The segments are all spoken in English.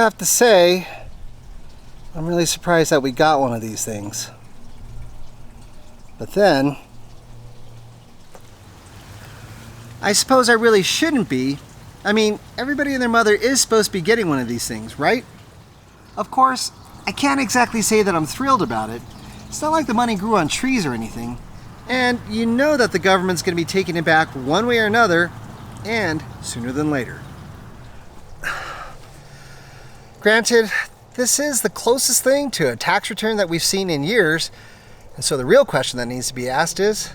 have to say, I'm really surprised that we got one of these things. But then, I suppose I really shouldn't be. I mean, everybody and their mother is supposed to be getting one of these things, right? Of course, I can't exactly say that I'm thrilled about it. It's not like the money grew on trees or anything. And you know that the government's going to be taking it back one way or another, and sooner than later. Granted, this is the closest thing to a tax return that we've seen in years, and so the real question that needs to be asked is,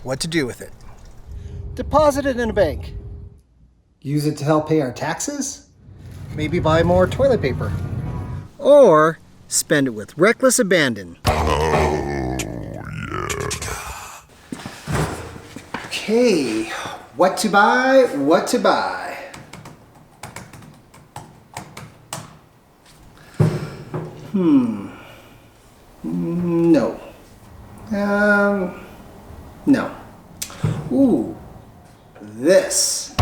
what to do with it? Deposit it in a bank. Use it to help pay our taxes? Maybe buy more toilet paper. Or spend it with reckless abandon. Okay, what to buy, what to buy. No. No. Ooh, this.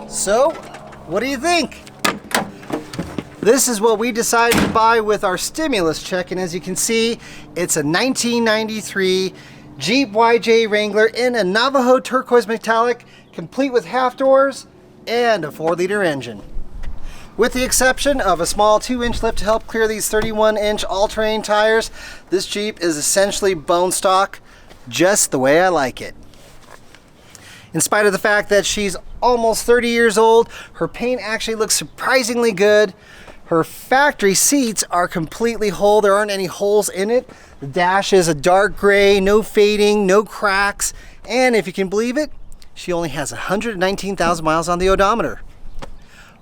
So, what do you think? This is what we decided to buy with our stimulus check, and as you can see, it's a 1993 Jeep YJ Wrangler in a Navajo turquoise metallic, complete with half doors and a 4-liter engine. With the exception of a small 2-inch lift to help clear these 31-inch all-terrain tires, this Jeep is essentially bone stock, just the way I like it. In spite of the fact that she's almost 30 years old, her paint actually looks surprisingly good. Her factory seats are completely whole. There aren't any holes in it. The dash is a dark gray, no fading, no cracks. And if you can believe it, she only has 119,000 miles on the odometer.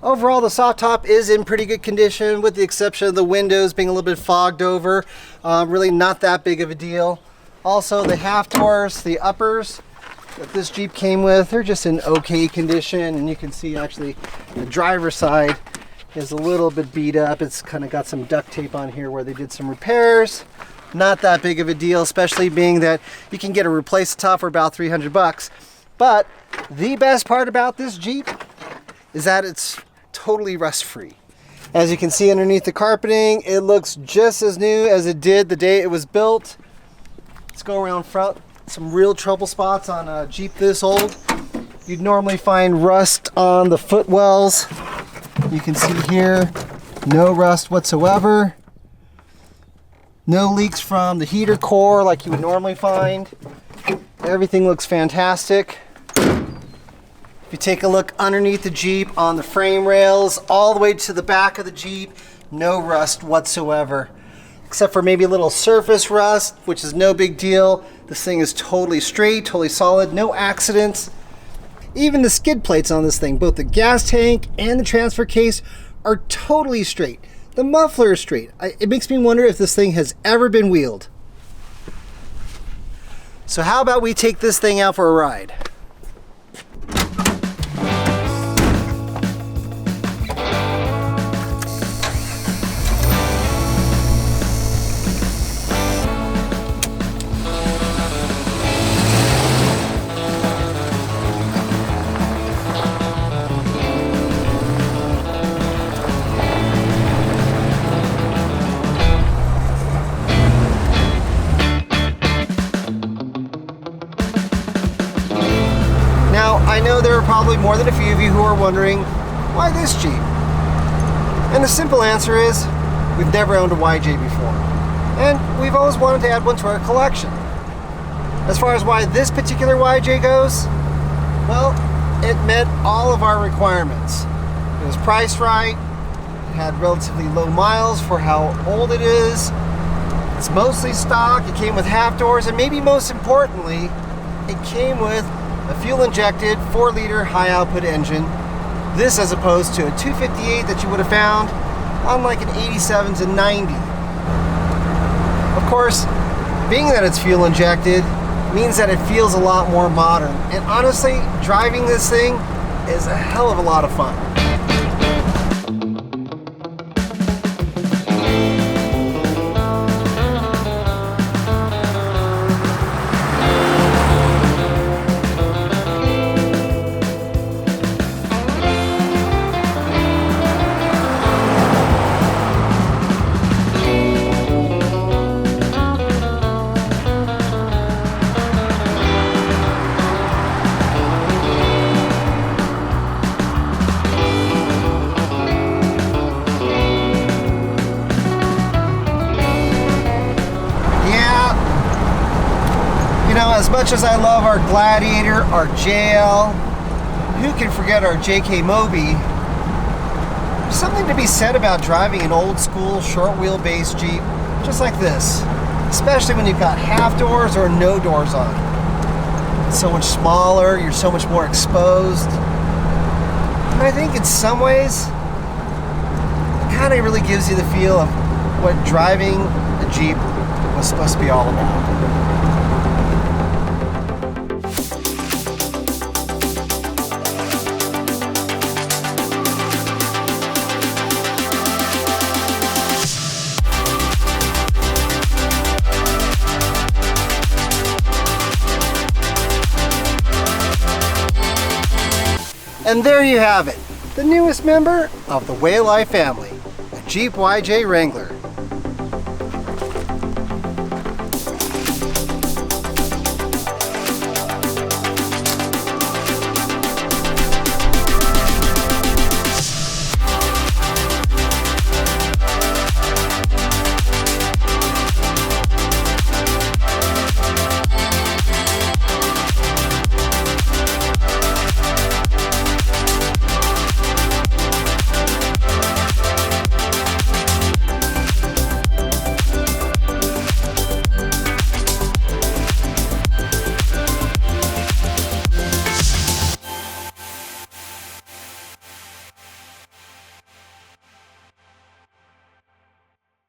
Overall, the soft top is in pretty good condition, with the exception of the windows being a little bit fogged over. Really not that big of a deal. Also, the half doors, the uppers that this Jeep came with, they're just in okay condition. And you can see actually the driver's side is a little bit beat up. It's kind of got some duct tape on here where they did some repairs. Not that big of a deal, especially being that you can get a replaced top for about 300 bucks. But the best part about this Jeep is that it's totally rust-free. As you can see underneath the carpeting, it looks just as new as it did the day it was built. Let's go around front. Some real trouble spots on a Jeep this old. You'd normally find rust on the footwells. You can see here, no rust whatsoever. No leaks from the heater core like you would normally find. Everything looks fantastic. If you take a look underneath the Jeep on the frame rails, all the way to the back of the Jeep, no rust whatsoever. Except for maybe a little surface rust, which is no big deal. This thing is totally straight, totally solid, no accidents. Even the skid plates on this thing, both the gas tank and the transfer case, are totally straight. The muffler is straight. It makes me wonder if this thing has ever been wheeled. So how about we take this thing out for a ride? I know there are probably more than a few of you who are wondering, why this Jeep? And the simple answer is, we've never owned a YJ before. And we've always wanted to add one to our collection. As far as why this particular YJ goes, well, it met all of our requirements. It was priced right, it had relatively low miles for how old it is, it's mostly stock, it came with half doors, and maybe most importantly, it came with a fuel-injected 4-liter high-output engine. This as opposed to a 258 that you would have found on like an 87 to 90. Of course, being that it's fuel-injected means that it feels a lot more modern. And honestly, driving this thing is a hell of a lot of fun. know, as much as I love our Gladiator, our JL, who can forget our JK Moby? There's something to be said about driving an old school short wheelbase Jeep just like this, especially when you've got half doors or no doors on. It's so much smaller, you're so much more exposed. And I think in some ways, it kind of really gives you the feel of what driving a Jeep was supposed to be all about. And there you have it, the newest member of the Wayalife family, a Jeep YJ Wrangler.